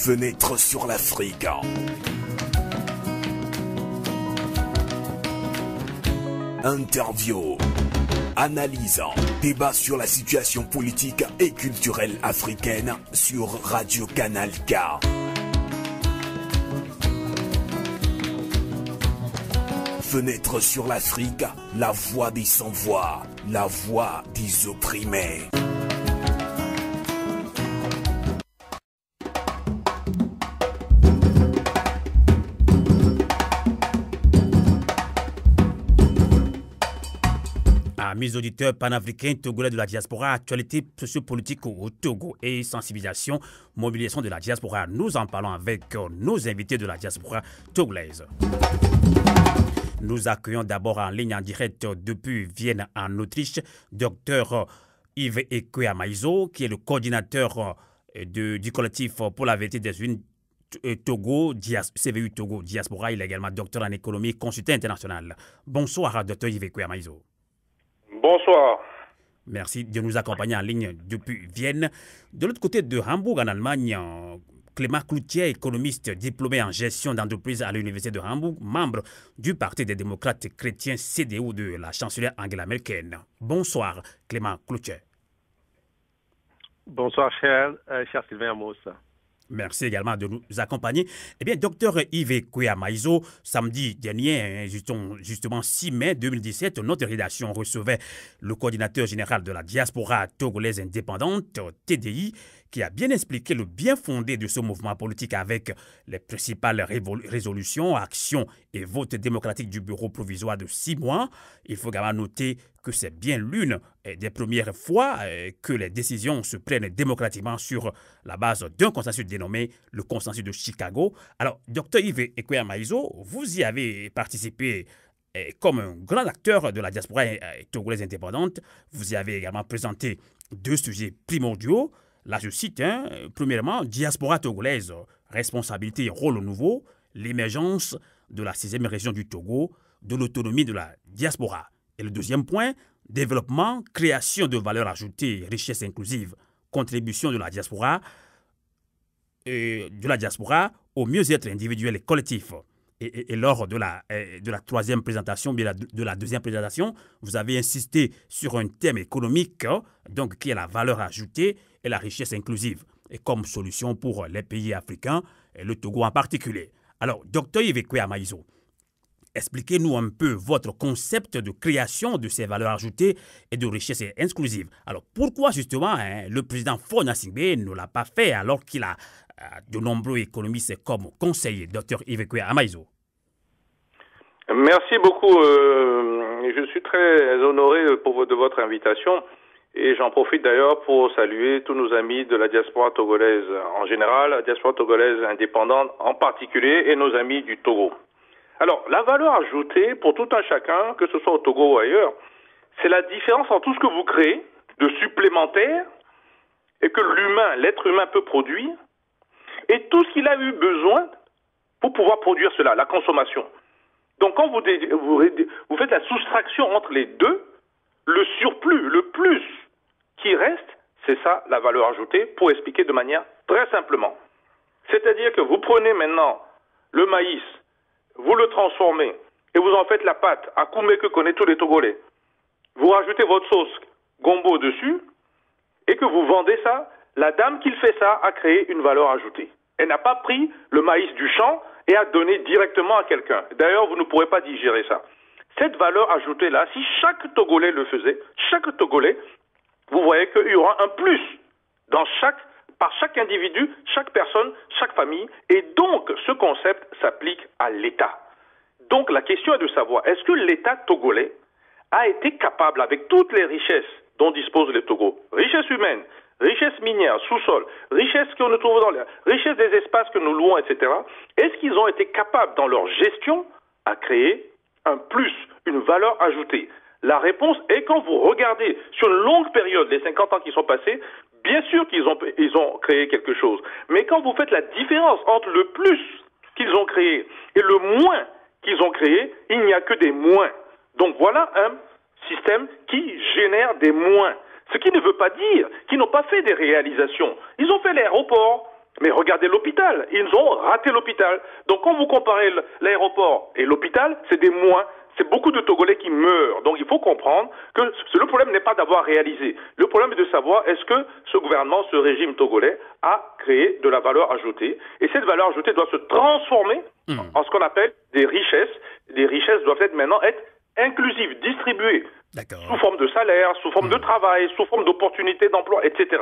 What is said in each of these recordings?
Fenêtre sur l'Afrique. Interview, analyse, débat sur la situation politique et culturelle africaine sur Radio Canal K. Fenêtre sur l'Afrique, la voix des sans-voix, la voix des opprimés. Amis auditeurs panafricains, togolais de la diaspora, actualité sociopolitique au Togo et sensibilisation, mobilisation de la diaspora. Nous en parlons avec nos invités de la diaspora togolaise. Nous accueillons d'abord en ligne en direct depuis Vienne en Autriche, Dr Yves Ekwe-Amaizo, qui est le coordinateur du collectif pour la vérité des unes Togo, CVU Togo Diaspora. Il est également docteur en économie et consultant international. Bonsoir, Dr Yves Ekwe-Amaizo. Bonsoir. Merci de nous accompagner en ligne depuis Vienne. De l'autre côté de Hambourg, en Allemagne, Clément Cloutier, économiste diplômé en gestion d'entreprise à l'Université de Hambourg, membre du Parti des démocrates chrétiens CDU de la chancelière Angela Merkel. Bonsoir, Clément Cloutier. Bonsoir, cher Sylvain Amos. Merci également de nous accompagner. Eh bien, docteur Yves Ekwe-Amaizo, samedi dernier, justement 6 mai 2017, notre rédaction recevait le coordinateur général de la diaspora togolaise indépendante, TDI, qui a bien expliqué le bien fondé de ce mouvement politique avec les principales résolutions, actions et votes démocratiques du bureau provisoire de 6 mois. Il faut également noter que c'est bien l'une des premières fois que les décisions se prennent démocratiquement sur la base d'un consensus dénommé le consensus de Chicago. Alors, Dr Yves Ekwe-Amaizo, vous y avez participé comme un grand acteur de la diaspora togolaise indépendante. Vous y avez également présenté 2 sujets primordiaux. Là, je cite, premièrement, diaspora togolaise, responsabilité et rôle nouveau, l'émergence de la 6e région du Togo, de l'autonomie de la diaspora. Et le deuxième point, développement, création de valeur ajoutée, richesse inclusive, contribution de la diaspora au mieux-être individuel et collectif. Et lors de la 3e présentation, bien de la 2e présentation, vous avez insisté sur un thème économique, donc qui est la valeur ajoutée et la richesse inclusive, et comme solution pour les pays africains, et le Togo en particulier. Alors, Dr Yves Ekwe-Amaizo, expliquez-nous un peu votre concept de création de ces valeurs ajoutées et de richesse inclusive. Alors, pourquoi justement le président Faure Gnassingbé ne l'a pas fait alors qu'il a de nombreux économistes comme conseiller, Dr Yves Ekwe-Amaizo? Merci beaucoup. Je suis très honoré de votre invitation et j'en profite d'ailleurs pour saluer tous nos amis de la diaspora togolaise en général, la diaspora togolaise indépendante en particulier et nos amis du Togo. Alors, la valeur ajoutée pour tout un chacun, que ce soit au Togo ou ailleurs, c'est la différence entre tout ce que vous créez de supplémentaire et que l'être humain peut produire et tout ce qu'il a eu besoin pour pouvoir produire cela, la consommation. Donc, quand vous faites la soustraction entre les deux, le surplus, le plus qui reste, c'est ça la valeur ajoutée, pour expliquer de manière très simplement. C'est-à-dire que vous prenez maintenant le maïs, vous le transformez et vous en faites la pâte à Koumé que connaissent tous les Togolais. Vous rajoutez votre sauce gombo dessus et que vous vendez ça. La dame qui fait ça a créé une valeur ajoutée. Elle n'a pas pris le maïs du champ et a donné directement à quelqu'un. D'ailleurs, vous ne pourrez pas digérer ça. Cette valeur ajoutée-là, si chaque Togolais le faisait, chaque Togolais, vous voyez qu'il y aura un plus par chaque individu, chaque personne, chaque famille. Et donc, ce concept s'applique à l'État. Donc, la question est de savoir, est-ce que l'État togolais a été capable, avec toutes les richesses dont dispose le Togo, richesses humaines, richesses minières, sous-sol, richesses que nous trouvons dans l'air, richesses des espaces que nous louons, etc., est-ce qu'ils ont été capables, dans leur gestion, à créer un plus, une valeur ajoutée? La réponse est quand vous regardez sur une longue période, les 50 ans qui sont passés, bien sûr qu'ils ont créé quelque chose. Mais quand vous faites la différence entre le plus qu'ils ont créé et le moins qu'ils ont créé, il n'y a que des moins. Donc voilà un système qui génère des moins. Ce qui ne veut pas dire qu'ils n'ont pas fait des réalisations. Ils ont fait l'aéroport, Mais regardez l'hôpital, ils ont raté l'hôpital. Donc quand vous comparez l'aéroport et l'hôpital, c'est des moins. C'est beaucoup de Togolais qui meurent. Donc il faut comprendre que le problème n'est pas d'avoir réalisé. Le problème est de savoir est-ce que ce gouvernement, ce régime togolais a créé de la valeur ajoutée. Et cette valeur ajoutée doit se transformer en ce qu'on appelle des richesses. Les richesses doivent maintenant être inclusives, distribuées sous forme de salaire, sous forme de travail, sous forme d'opportunités d'emploi, etc.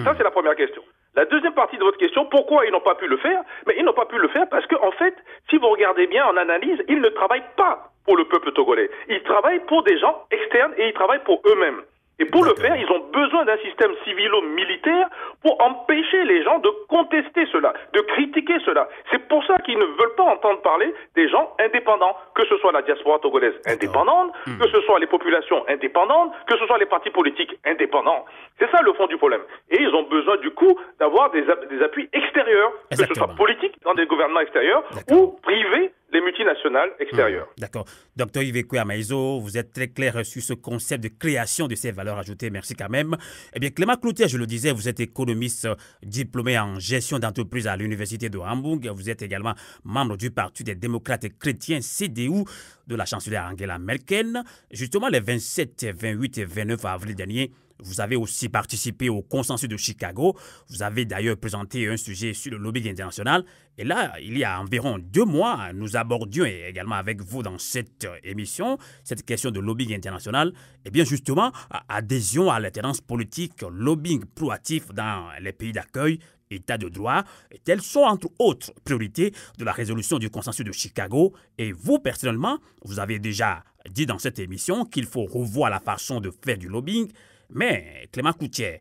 Ça, c'est la première question. La deuxième partie de votre question, pourquoi ils n'ont pas pu le faire? Mais ils n'ont pas pu le faire parce qu'en fait, si vous regardez bien en analyse, ils ne travaillent pas pour le peuple togolais. Ils travaillent pour des gens externes et ils travaillent pour eux-mêmes. Et pour le faire, ils ont besoin d'un système civilo-militaire pour empêcher les gens de contester cela, de critiquer cela. C'est pour ça qu'ils ne veulent pas entendre parler des gens indépendants, que ce soit la diaspora togolaise indépendante, que ce soit les populations indépendantes, que ce soit les partis politiques indépendants. C'est ça le fond du problème. Et ils ont besoin du coup d'avoir des appuis extérieurs, que ce soit politiques dans des gouvernements extérieurs ou privés, les multinationales extérieures. D'accord. Docteur Yves Kouya Maïzo, vous êtes très clair sur ce concept de création de ces valeurs ajoutées. Merci quand même. Eh bien, Clément Cloutier, je le disais, vous êtes économiste diplômé en gestion d'entreprise à l'Université de Hambourg. Vous êtes également membre du Parti des démocrates chrétiens, CDU, de la chancelière Angela Merkel. Justement, les 27, 28 et 29 avril dernier, vous avez aussi participé au consensus de Chicago. Vous avez d'ailleurs présenté un sujet sur le lobbying international. Et là, il y a environ 2 mois, nous abordions également avec vous dans cette émission cette question de lobbying international. Et bien justement, adhésion à l'alternance politique, lobbying proactif dans les pays d'accueil, État de droit, telles sont entre autres priorités de la résolution du consensus de Chicago. Et vous, personnellement, vous avez déjà dit dans cette émission qu'il faut revoir la façon de faire du lobbying. Mais, Clément Cloutier,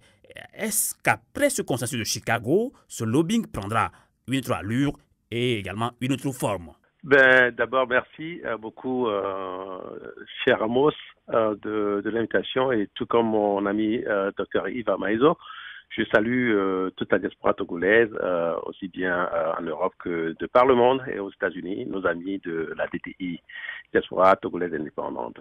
est-ce qu'après ce consensus de Chicago, ce lobbying prendra une autre allure et également une autre forme? D'abord, merci beaucoup, cher Amos, de l'invitation, et tout comme mon ami Dr Yves Maïzo, je salue toute la diaspora togolaise, aussi bien en Europe que de par le monde, et aux États-Unis, nos amis de la DTI, diaspora togolaise indépendante.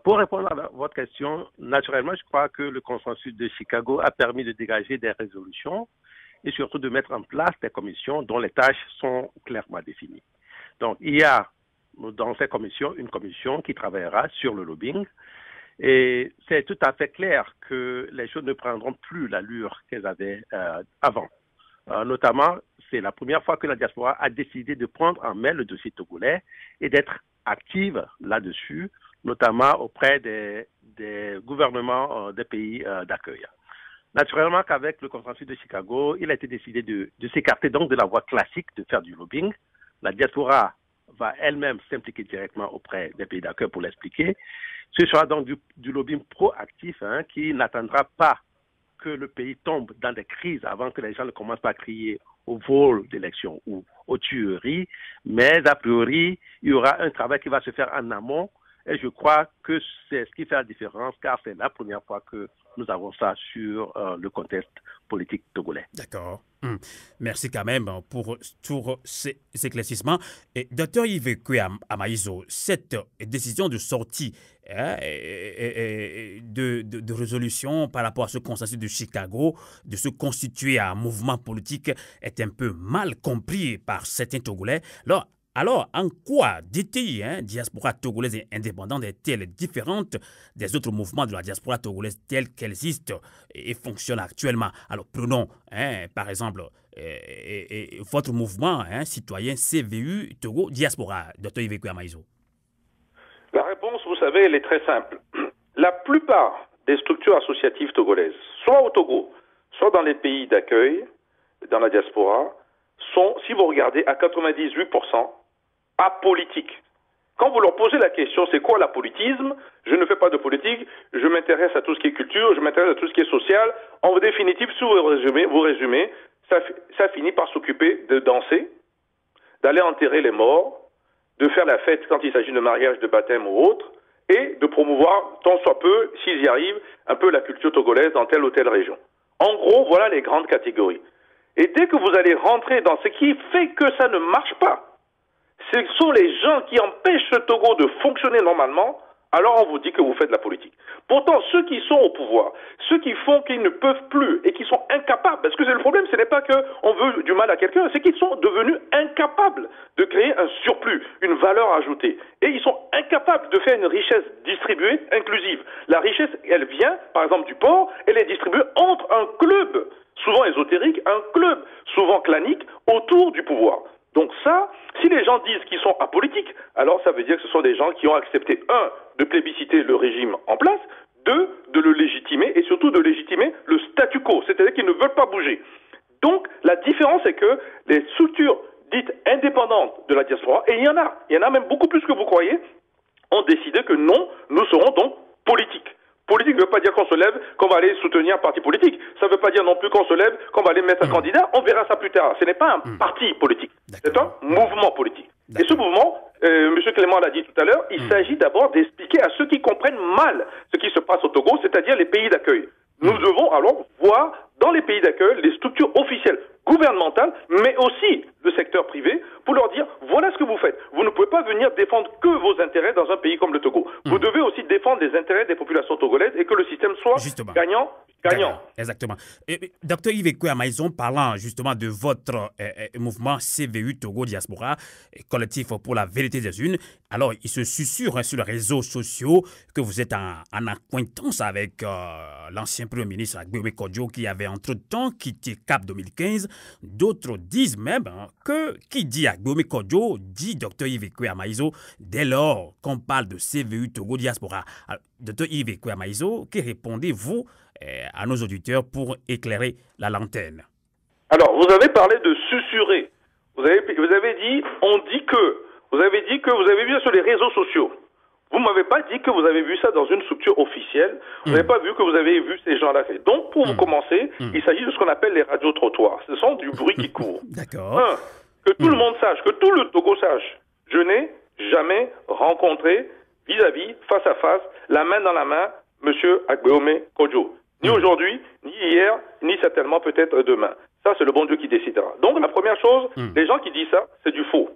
Pour répondre à votre question, naturellement, je crois que le consensus de Chicago a permis de dégager des résolutions et surtout de mettre en place des commissions dont les tâches sont clairement définies. Donc, il y a dans ces commissions une commission qui travaillera sur le lobbying. Et c'est tout à fait clair que les choses ne prendront plus l'allure qu'elles avaient avant. Notamment, c'est la première fois que la diaspora a décidé de prendre en main le dossier togolais et d'être active là-dessus, notamment auprès des gouvernements des pays d'accueil. Naturellement qu'avec le consensus de Chicago, il a été décidé de s'écarter donc de la voie classique de faire du lobbying. La diaspora va elle-même s'impliquer directement auprès des pays d'accueil pour l'expliquer. Ce sera donc du lobbying proactif qui n'attendra pas que le pays tombe dans des crises avant que les gens ne commencent pas à crier au vol d'élection ou aux tueries. Mais a priori, il y aura un travail qui va se faire en amont. Et je crois que c'est ce qui fait la différence, car c'est la première fois que nous avons ça sur le contexte politique togolais. D'accord. Merci quand même pour tous ces éclaircissements. Et Dr Yves Kouya Maïzo, cette décision de sortie de résolution par rapport à ce consensus de Chicago, de se constituer un mouvement politique, est un peu mal compris par certains Togolais. Alors, en quoi DTI, diaspora togolaise et indépendante, est-elle différente des autres mouvements de la diaspora togolaise tels qu'elles existent et fonctionnent actuellement? Alors, prenons, par exemple, votre mouvement citoyen CVU Togo Diaspora, Dr Yves Kouya Maïzo. La réponse, vous savez, elle est très simple. La plupart des structures associatives togolaises, soit au Togo, soit dans les pays d'accueil, dans la diaspora, sont, si vous regardez, à 98%, apolitiques. Quand vous leur posez la question, c'est quoi l'apolitisme? Je ne fais pas de politique, je m'intéresse à tout ce qui est culture, je m'intéresse à tout ce qui est social. En définitive, si vous résumez, ça finit par s'occuper de danser, d'aller enterrer les morts, de faire la fête quand il s'agit de mariage, de baptême ou autre, et de promouvoir, tant soit peu, s'ils y arrivent, un peu la culture togolaise dans telle ou telle région. En gros, voilà les grandes catégories. Et dès que vous allez rentrer dans ce qui fait que ça ne marche pas, ce sont les gens qui empêchent ce Togo de fonctionner normalement, alors on vous dit que vous faites de la politique. Pourtant, ceux qui sont au pouvoir, ceux qui font qu'ils ne peuvent plus et qui sont incapables, parce que c'est le problème, ce n'est pas qu'on veut du mal à quelqu'un, c'est qu'ils sont devenus incapables de créer un surplus, une valeur ajoutée. Et ils sont incapables de faire une richesse distribuée, inclusive. La richesse, elle vient, par exemple, du port, elle est distribuée entre un club, souvent ésotérique, un club, souvent clanique, autour du pouvoir. Donc ça, si les gens disent qu'ils sont apolitiques, alors ça veut dire que ce sont des gens qui ont accepté, un, de plébisciter le régime en place, deux, de le légitimer et surtout de légitimer le statu quo, c'est-à-dire qu'ils ne veulent pas bouger. Donc la différence est que les structures dites indépendantes de la diaspora, et il y en a même beaucoup plus que vous croyez, ont décidé que non, nous serons donc politiques. Politique ne veut pas dire qu'on se lève, qu'on va aller soutenir un parti politique. Ça ne veut pas dire non plus qu'on se lève, qu'on va aller mettre un candidat. On verra ça plus tard. Ce n'est pas un parti politique. C'est un mouvement politique. Et ce mouvement, M. Clément l'a dit tout à l'heure, il s'agit d'abord d'expliquer à ceux qui comprennent mal ce qui se passe au Togo, c'est-à-dire les pays d'accueil. Nous devons alors voir dans les pays d'accueil les structures officielles gouvernementales, mais aussi le secteur privé, pour leur dire, voilà ce que vous faites. Vous ne pouvez pas venir défendre que vos intérêts dans un pays comme le Togo. Vous devez aussi défendre les intérêts des populations togolaises et que le système soit gagnant. Exactement. Docteur Yves Ekwe-Amaizon, parlant justement de votre mouvement CVU Togo Diaspora, collectif pour la vérité des unes, alors il se susurre sur les réseaux sociaux que vous êtes en acquaintance avec l'ancien Premier ministre Agbeome Kodjo qui avait entre-temps quitté Cap 2015. D'autres disent même que qui dit Agbeome Kodjo dit Docteur Yves Ekwe-Amaizon dès lors qu'on parle de CVU Togo Diaspora. Alors, Docteur Yves Ekwe-Amaizon, que répondez-vous à nos auditeurs pour éclairer la lanterne? Alors, vous avez parlé de susurrer. Vous avez dit, vous avez dit que vous avez vu ça sur les réseaux sociaux. Vous ne m'avez pas dit que vous avez vu ça dans une structure officielle. Vous n'avez pas vu que vous avez vu ces gens-là faire. Donc, pour vous commencer, il s'agit de ce qu'on appelle les radios-trottoirs. Ce sont du bruit qui court. D'accord. Un, que tout le monde sache, que tout le Togo sache. Je n'ai jamais rencontré vis-à-vis, face à face, la main dans la main, M. Agbeome Kodjo. Ni aujourd'hui, ni hier, ni certainement peut-être demain. Ça, c'est le bon Dieu qui décidera. Donc, la première chose, les gens qui disent ça, c'est du faux.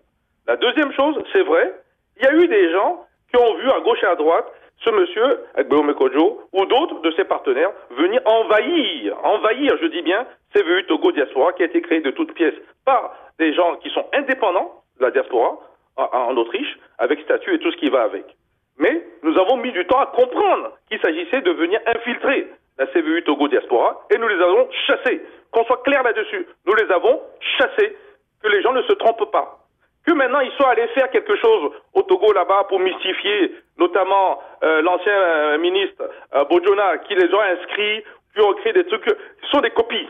La deuxième chose, c'est vrai, il y a eu des gens qui ont vu à gauche et à droite ce monsieur, Agbeome Kodjo, ou d'autres de ses partenaires, venir envahir, je dis bien, CVU Togo Diaspora, qui a été créé de toutes pièces par des gens qui sont indépendants de la diaspora, en Autriche, avec statut et tout ce qui va avec. Mais nous avons mis du temps à comprendre qu'il s'agissait de venir infiltrer la CVU Togo Diaspora, et nous les avons chassés. Qu'on soit clair là-dessus, nous les avons chassés, que les gens ne se trompent pas. Que maintenant ils soient allés faire quelque chose au Togo là-bas pour mystifier, notamment l'ancien ministre Bojona, qui les a inscrits, puis ont créé des trucs, ce sont des copies.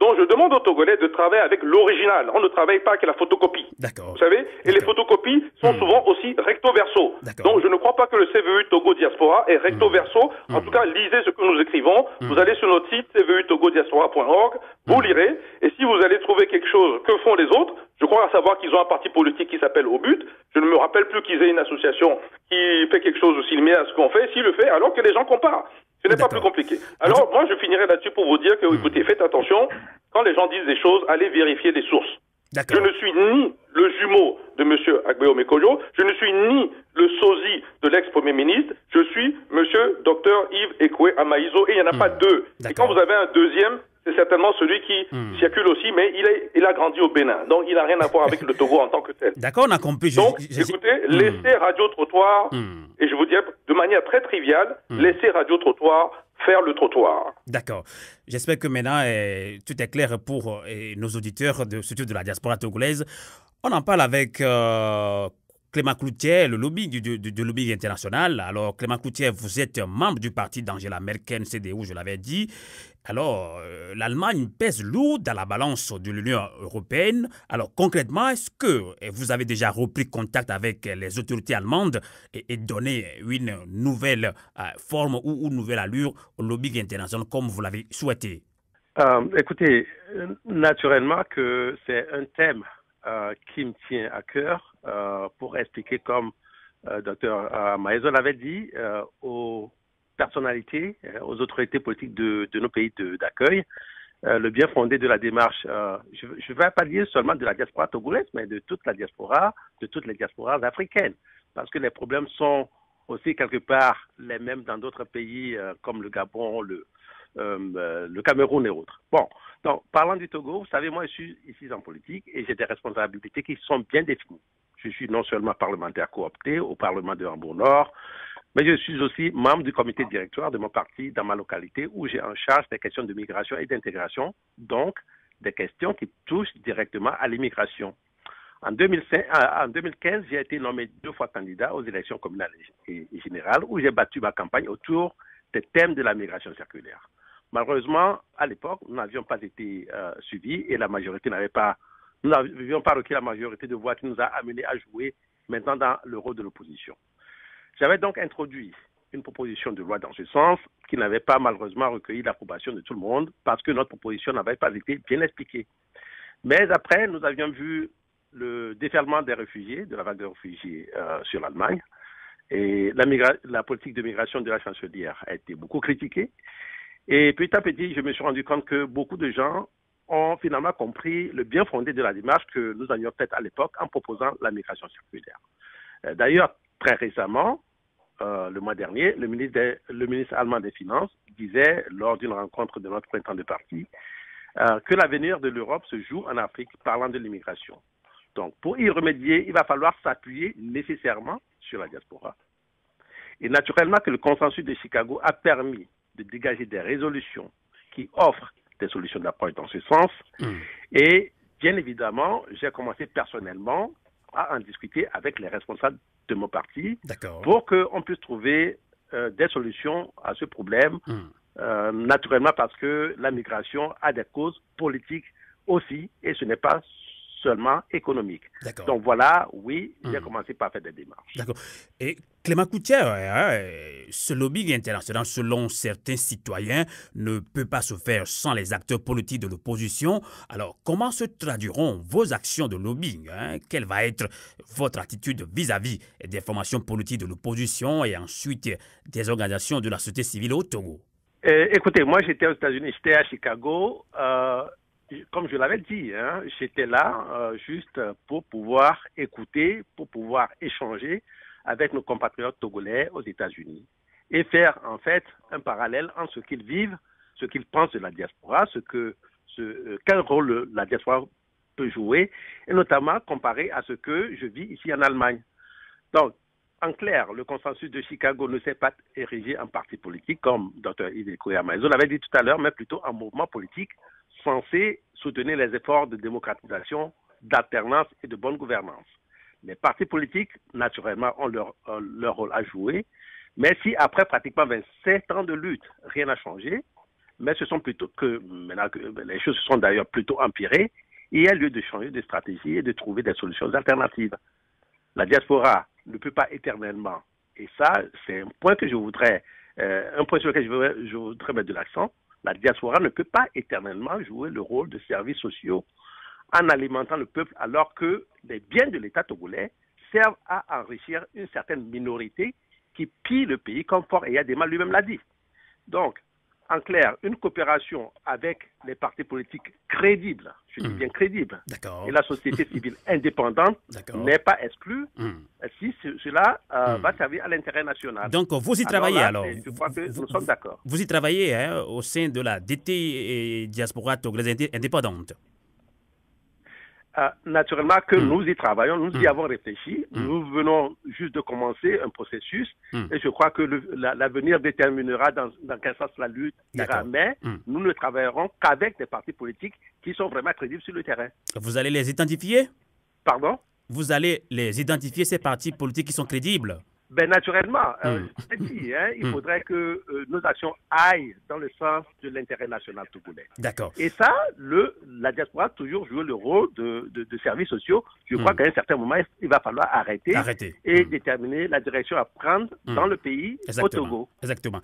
Donc je demande aux Togolais de travailler avec l'original. On ne travaille pas avec la photocopie. D'accord. Vous savez, et les photocopies sont souvent aussi recto-verso. Donc je ne crois pas que le CVU Togo Diaspora est recto-verso. En tout cas, lisez ce que nous écrivons. Vous allez sur notre site cvutogodiaspora.org, vous lirez, et si vous allez trouver quelque chose que font les autres, je crois à savoir qu'ils ont un parti politique qui s'appelle Au But. Je ne me rappelle plus qu'ils aient une association qui fait quelque chose aussi similaire à ce qu'on fait. S'ils le font, alors que les gens comparent. Ce n'est pas plus compliqué. Alors, moi, je finirai là-dessus pour vous dire que, écoutez, faites attention. Quand les gens disent des choses, allez vérifier les sources. Je ne suis ni le jumeau de M. Agbeome Kodjo, je ne suis ni le sosie de l'ex-premier ministre, je suis M. Dr Yves Ekwe-Amaizon, et il n'y en a pas deux. Et quand vous avez un deuxième, c'est certainement celui qui circule aussi, mais il a grandi au Bénin. Donc, il n'a rien à voir avec le Togo en tant que tel. D'accord, on a compris. Donc, écoutez, laissez Radio-Trottoir, et je vous dis de manière très triviale, laissez Radio-Trottoir faire le trottoir. D'accord. J'espère que maintenant, tout est clair pour nos auditeurs, surtout de la diaspora togolaise. On en parle avec Clément Cloutier, le lobby du lobby international. Alors, Clément Cloutier, vous êtes membre du parti d'Angela Merkel, CDU, je l'avais dit. Alors, l'Allemagne pèse lourd dans la balance de l'Union européenne. Alors, concrètement, est-ce que vous avez déjà repris contact avec les autorités allemandes et donné une nouvelle forme ou une nouvelle allure au lobby international comme vous l'avez souhaité? Écoutez, naturellement que c'est un thème qui me tient à cœur pour expliquer comme Dr Amaizon l'avait dit aux personnalités, aux autorités politiques de nos pays d'accueil, le bien fondé de la démarche, je ne vais pas dire seulement de la diaspora togolaise, mais de toute la diaspora, de toutes les diasporas africaines, parce que les problèmes sont aussi quelque part les mêmes dans d'autres pays comme le Gabon, le Cameroun et autres. Bon, donc parlant du Togo, vous savez, moi je suis ici en politique et j'ai des responsabilités qui sont bien définies. Je suis non seulement parlementaire coopté au Parlement de Hambourg-Nord, mais je suis aussi membre du comité directoire de mon parti dans ma localité où j'ai en charge des questions de migration et d'intégration, donc des questions qui touchent directement à l'immigration. En 2015, j'ai été nommé 2 fois candidat aux élections communales et générales où j'ai battu ma campagne autour des thèmes de la migration circulaire. Malheureusement, à l'époque, nous n'avions pas été suivis et la majorité nous n'avions pas requis la majorité de voix qui nous a amenés à jouer maintenant dans le rôle de l'opposition. J'avais donc introduit une proposition de loi dans ce sens qui n'avait pas malheureusement recueilli l'approbation de tout le monde parce que notre proposition n'avait pas été bien expliquée. Mais après, nous avions vu le déferlement des réfugiés, de la vague de réfugiés sur l'Allemagne. Et la politique de migration de la chancelière a été beaucoup critiquée. Et petit à petit, je me suis rendu compte que beaucoup de gens ont finalement compris le bien fondé de la démarche que nous avions faite à l'époque en proposant la migration circulaire. D'ailleurs, très récemment, le mois dernier, le ministre allemand des Finances disait, lors d'une rencontre de notre printemps de parti, que l'avenir de l'Europe se joue en Afrique, parlant de l'immigration. Donc, pour y remédier, il va falloir s'appuyer nécessairement sur la diaspora. Et naturellement que le consensus de Chicago a permis de dégager des résolutions qui offrent des solutions d'approche dans ce sens. Et bien évidemment, j'ai commencé personnellement à en discuter avec les responsables de mon parti pour qu'on puisse trouver des solutions à ce problème. Naturellement parce que la migration a des causes politiques aussi et ce n'est pas seulement économique. Donc voilà, oui, j'ai commencé par faire des démarches. D'accord. Et Clément Coutière, ce lobbying international, selon certains citoyens, ne peut pas se faire sans les acteurs politiques de l'opposition. Alors, comment se traduiront vos actions de lobbying? Quelle va être votre attitude vis-à-vis des formations politiques de l'opposition et ensuite des organisations de la société civile au Togo? Écoutez, moi j'étais aux États-Unis, j'étais à Chicago. Comme je l'avais dit, j'étais là juste pour pouvoir écouter, pour pouvoir échanger avec nos compatriotes togolais aux États-Unis et faire en fait un parallèle entre ce qu'ils vivent, ce qu'ils pensent de la diaspora, quel rôle la diaspora peut jouer et notamment comparé à ce que je vis ici en Allemagne. Donc, en clair, le consensus de Chicago ne s'est pas érigé en parti politique comme Dr. Ive Koya Maizo l'avait dit tout à l'heure, mais plutôt en mouvement politique censé soutenir les efforts de démocratisation, d'alternance et de bonne gouvernance. Les partis politiques, naturellement, ont leur rôle à jouer, mais si après pratiquement 27 ans de lutte, rien n'a changé, mais ce sont plutôt maintenant que les choses se sont d'ailleurs plutôt empirées, il y a lieu de changer de stratégie et de trouver des solutions alternatives. La diaspora ne peut pas éternellement, et ça, c'est un point que un point sur lequel je voudrais mettre de l'accent. La diaspora ne peut pas éternellement jouer le rôle de services sociaux en alimentant le peuple alors que les biens de l'État togolais servent à enrichir une certaine minorité qui pille le pays comme Faure Eyadema lui-même l'a dit. Donc, en clair, une coopération avec les partis politiques crédibles, je dis bien crédibles, et la société civile indépendante n'est pas exclue si cela va servir à l'intérêt national. Donc, vous y travaillez alors? Je crois que nous sommes d'accord. Vous y travaillez au sein de la DT et Diaspora Togolaise Indépendante? Naturellement que nous y travaillons, nous y avons réfléchi, nous venons juste de commencer un processus et je crois que l'avenir déterminera dans quel sens la lutte ira, mais nous ne travaillerons qu'avec des partis politiques qui sont vraiment crédibles sur le terrain. Vous allez les identifier? Pardon? Vous allez les identifier, ces partis politiques qui sont crédibles? Ben naturellement, il faudrait que nos actions aillent dans le sens de l'intérêt national togolais. D'accord. Et ça, la diaspora a toujours joué le rôle de services sociaux. Je crois qu'à un certain moment, il va falloir arrêter. Et déterminer la direction à prendre dans le pays, au Togo. Exactement.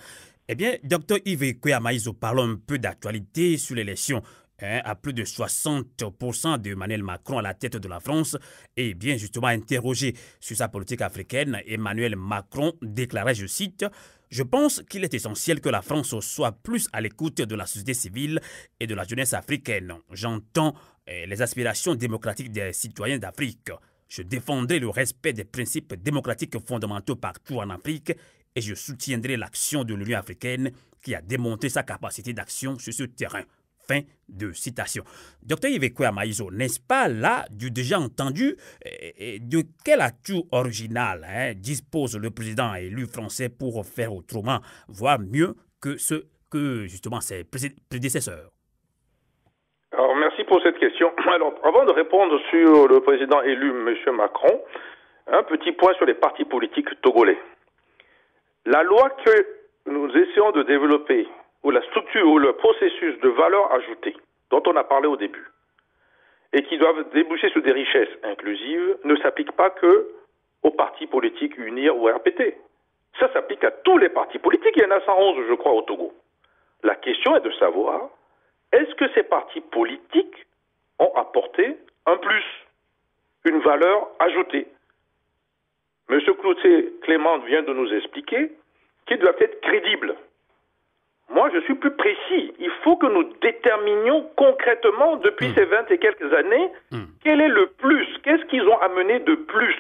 Eh bien, Dr. Ive Koya Maizo, parlons un peu d'actualité sur l'élection. À plus de 60% d'Emmanuel Macron à la tête de la France. Et bien justement interrogé sur sa politique africaine, Emmanuel Macron déclarait, je cite, « Je pense qu'il est essentiel que la France soit plus à l'écoute de la société civile et de la jeunesse africaine. J'entends les aspirations démocratiques des citoyens d'Afrique. Je défendrai le respect des principes démocratiques fondamentaux partout en Afrique et je soutiendrai l'action de l'Union africaine qui a démontré sa capacité d'action sur ce terrain. Fin de citation. Docteur Yves Kwea-Maïzo, n'est-ce pas là du déjà entendu de quel atout original dispose le président élu français pour faire autrement, voire mieux que justement ses prédécesseurs? Alors, merci pour cette question. Alors, avant de répondre sur le président élu, M. Macron, un petit point sur les partis politiques togolais. La loi que nous essayons de développer, ou la structure, ou le processus de valeur ajoutée, dont on a parlé au début, et qui doivent déboucher sur des richesses inclusives, ne s'applique pas que aux partis politiques UNIR ou RPT. Ça s'applique à tous les partis politiques. Il y en a 111, je crois, au Togo. La question est de savoir, est-ce que ces partis politiques ont apporté un plus, une valeur ajoutée? M. Cloutier-Clément vient de nous expliquer qu'ils doivent être crédibles. Moi, je suis plus précis. Il faut que nous déterminions concrètement, depuis ces 20 et quelques années, quel est le plus, qu'est-ce qu'ils ont amené de plus.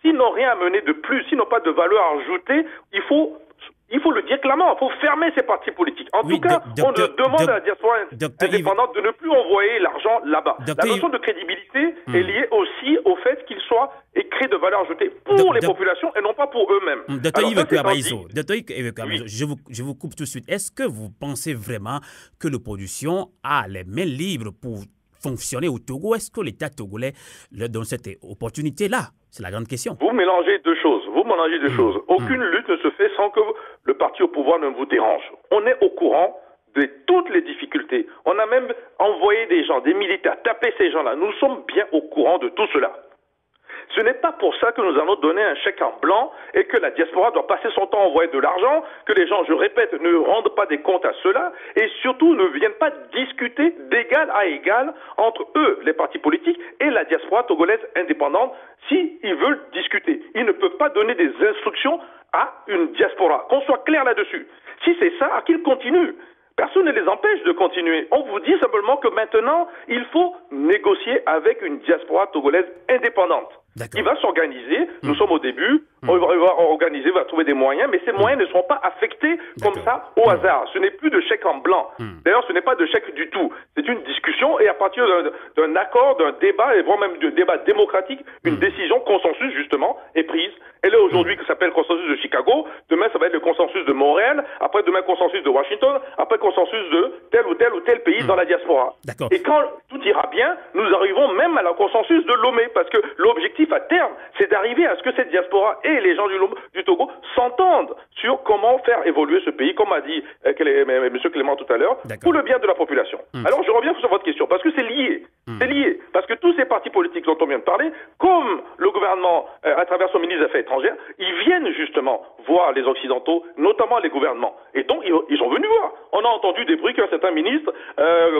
S'ils n'ont rien amené de plus, s'ils n'ont pas de valeur ajoutée, il faut le dire clairement, il faut fermer ces partis politiques. En tout cas, on demande à la diaspora indépendante de ne plus envoyer l'argent là-bas. La notion de crédibilité est liée aussi au fait qu'il soit écrit de valeur ajoutée pour les populations et non pas pour eux-mêmes. Docteur Yves Kwea-Maïzo, je vous coupe tout de suite. Est-ce que vous pensez vraiment que l'opposition a les mains libres pour fonctionner au Togo? Est-ce que l'État togolais leur donne cette opportunité-là? C'est la grande question. Vous mélangez deux choses. Aucune lutte ne se fait sans que le parti au pouvoir ne vous dérange. On est au courant de toutes les difficultés. On a même envoyé des gens, des militaires, taper ces gens-là. Nous sommes bien au courant de tout cela. Ce n'est pas pour ça que nous allons donner un chèque en blanc et que la diaspora doit passer son temps à envoyer de l'argent, que les gens, je répète, ne rendent pas des comptes à cela et surtout ne viennent pas discuter d'égal à égal entre eux, les partis politiques, et la diaspora togolaise indépendante s'ils veulent discuter. Ils ne peuvent pas donner des instructions à une diaspora. Qu'on soit clair là-dessus. Si c'est ça, qu'ils continuent. Personne ne les empêche de continuer. On vous dit simplement que maintenant, il faut négocier avec une diaspora togolaise indépendante. Il va s'organiser, nous sommes au début, on va organiser, va trouver des moyens, mais ces moyens ne seront pas affectés comme ça au hasard. Ce n'est plus de chèque en blanc. D'ailleurs, ce n'est pas de chèque du tout. C'est une discussion et à partir d'un accord, d'un débat, et voire même d'un débat démocratique, une décision, consensus justement, est prise. Elle est aujourd'hui qui s'appelle consensus de Chicago, demain ça va être le consensus de Montréal, après demain consensus de Washington, après consensus de tel ou tel pays dans la diaspora. Et quand tout ira bien, nous arrivons même à la consensus de Lomé, parce que l'objectif à terme, c'est d'arriver à ce que cette diaspora et les gens du Togo s'entendent sur comment faire évoluer ce pays, comme a dit M. Clément tout à l'heure, pour le bien de la population. Alors je reviens sur votre question, parce que c'est lié. C'est lié, parce que tous ces partis politiques dont on vient de parler, comme le gouvernement, à travers son ministre des Affaires étrangères, ils viennent justement voir les Occidentaux, notamment les gouvernements. Et donc, ils sont venus voir. On a entendu des bruits qu'un certain ministre,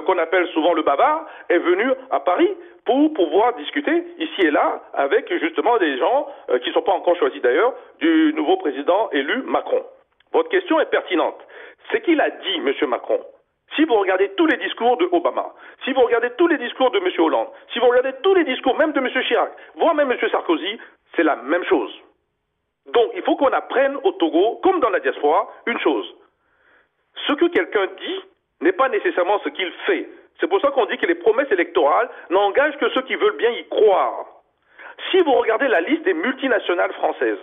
qu'on appelle souvent le bavard, est venu à Paris pour pouvoir discuter ici et là avec justement des gens qui ne sont pas encore choisis d'ailleurs, du nouveau président élu Macron. Votre question est pertinente. Ce qu'il a dit, M. Macron, si vous regardez tous les discours de Obama, si vous regardez tous les discours de M. Hollande, si vous regardez tous les discours même de M. Chirac, voire même M. Sarkozy, c'est la même chose. Donc il faut qu'on apprenne au Togo, comme dans la diaspora, une chose. Ce que quelqu'un dit n'est pas nécessairement ce qu'il fait. C'est pour ça qu'on dit que les promesses électorales n'engagent que ceux qui veulent bien y croire. Si vous regardez la liste des multinationales françaises,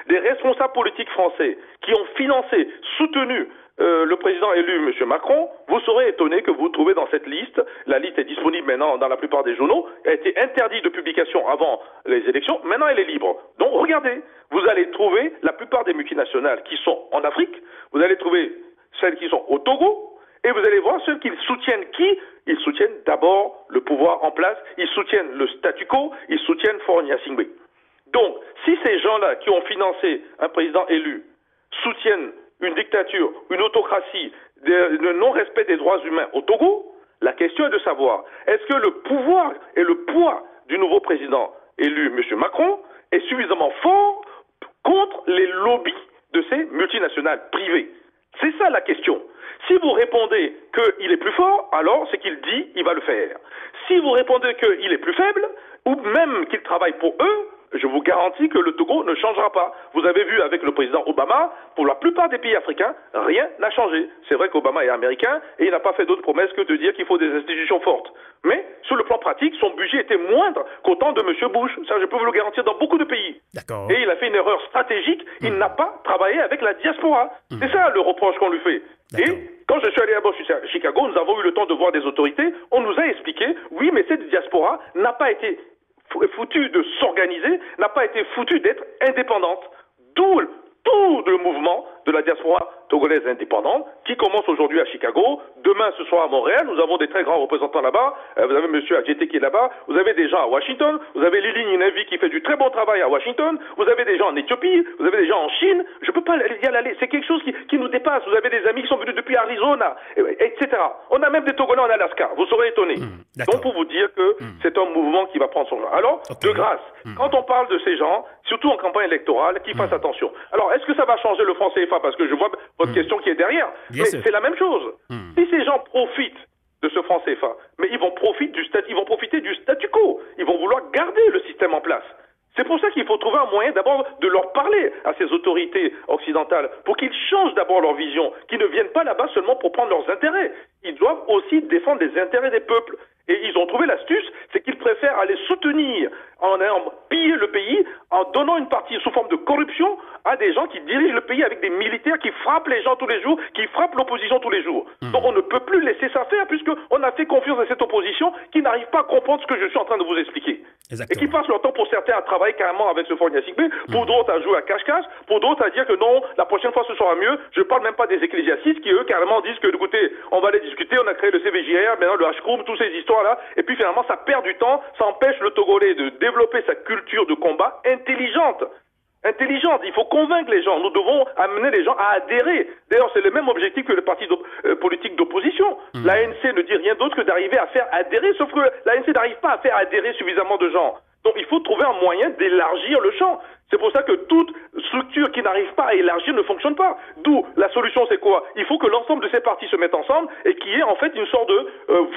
des responsables politiques français qui ont financé, soutenu le président élu, M. Macron, vous serez étonné que vous trouvez dans cette liste, la liste est disponible maintenant dans la plupart des journaux, elle a été interdite de publication avant les élections, maintenant elle est libre. Donc regardez, vous allez trouver la plupart des multinationales qui sont en Afrique, vous allez trouver celles qui sont au Togo, et vous allez voir ceux qui soutiennent qui? Ils soutiennent d'abord le pouvoir en place, ils soutiennent le statu quo, ils soutiennent Faure Gnassingbé. Donc, si ces gens-là qui ont financé un président élu soutiennent une dictature, une autocratie, le non-respect des droits humains au Togo, la question est de savoir, est-ce que le pouvoir et le poids du nouveau président élu, M. Macron, est suffisamment fort contre les lobbies de ces multinationales privées? C'est ça la question. Si vous répondez qu'il est plus fort, alors c'est qu'il dit il va le faire. Si vous répondez qu'il est plus faible, ou même qu'il travaille pour eux, je vous garantis que le Togo ne changera pas. Vous avez vu avec le président Obama, pour la plupart des pays africains, rien n'a changé. C'est vrai qu'Obama est américain et il n'a pas fait d'autres promesses que de dire qu'il faut des institutions fortes. Mais, sur le plan pratique, son budget était moindre qu'au temps de M. Bush. Ça, je peux vous le garantir dans beaucoup de pays. D'accord. Et il a fait une erreur stratégique. Il n'a pas travaillé avec la diaspora. C'est ça le reproche qu'on lui fait. Et quand je suis allé à Chicago, nous avons eu le temps de voir des autorités. On nous a expliqué, oui, mais cette diaspora n'a pas été foutue de s'organiser, n'a pas été foutue d'être indépendante. D'où tout le mouvement de la diaspora togolaise indépendante qui commence aujourd'hui à Chicago, demain ce soir à Montréal, nous avons des très grands représentants là-bas, vous avez M. Adjete qui est là-bas, vous avez des gens à Washington, vous avez Lili Ninevi qui fait du très bon travail à Washington, vous avez des gens en Éthiopie, vous avez des gens en Chine, je ne peux pas y aller, c'est quelque chose qui nous dépasse, vous avez des amis qui sont venus depuis Arizona, etc. On a même des Togolais en Alaska, vous serez étonnés. Donc pour vous dire que c'est un mouvement qui va prendre son genre. Alors, de grâce, quand on parle de ces gens, surtout en campagne électorale, qu'ils fassent attention. Alors, est-ce que ça va changer le franc CFA? Parce que je vois votre question qui est derrière. Mais c'est la même chose. Si ces gens profitent de ce franc CFA, mais ils vont profiter du statu quo. Ils vont vouloir garder le système en place. C'est pour ça qu'il faut trouver un moyen d'abord de leur parler à ces autorités occidentales pour qu'ils changent d'abord leur vision, qu'ils ne viennent pas là-bas seulement pour prendre leurs intérêts. Ils doivent aussi défendre les intérêts des peuples. Et ils ont trouvé l'astuce, c'est qu'ils préfèrent aller soutenir, en piller le pays, en donnant une partie sous forme de corruption à des gens qui dirigent le pays avec des militaires qui frappent les gens tous les jours, qui frappent l'opposition tous les jours. Donc on ne peut plus laisser ça faire puisqu'on a fait confiance à cette opposition qui n'arrive pas à comprendre ce que je suis en train de vous expliquer. Exactement. Et qui passent leur temps pour certains à travailler carrément avec ce Fort Nyassigbe, pour d'autres à jouer à cache-cache, pour d'autres à dire que non, la prochaine fois ce sera mieux. Je parle même pas des ecclésiastes qui eux carrément disent que écoutez, on va aller discuter, on a créé le CVJR, maintenant le H-Krum, toutes ces histoires-là, et puis finalement ça perd du temps, ça empêche le Togolais de développer sa culture de combat intelligente. Il faut convaincre les gens. Nous devons amener les gens à adhérer. D'ailleurs, c'est le même objectif que le parti politique d'opposition. L'ANC ne dit rien d'autre que d'arriver à faire adhérer, sauf que l'ANC n'arrive pas à faire adhérer suffisamment de gens. Donc, il faut trouver un moyen d'élargir le champ. C'est pour ça que toute structure qui n'arrive pas à élargir ne fonctionne pas. D'où la solution, c'est quoi? Il faut que l'ensemble de ces partis se mettent ensemble et qu'il y ait en fait une sorte de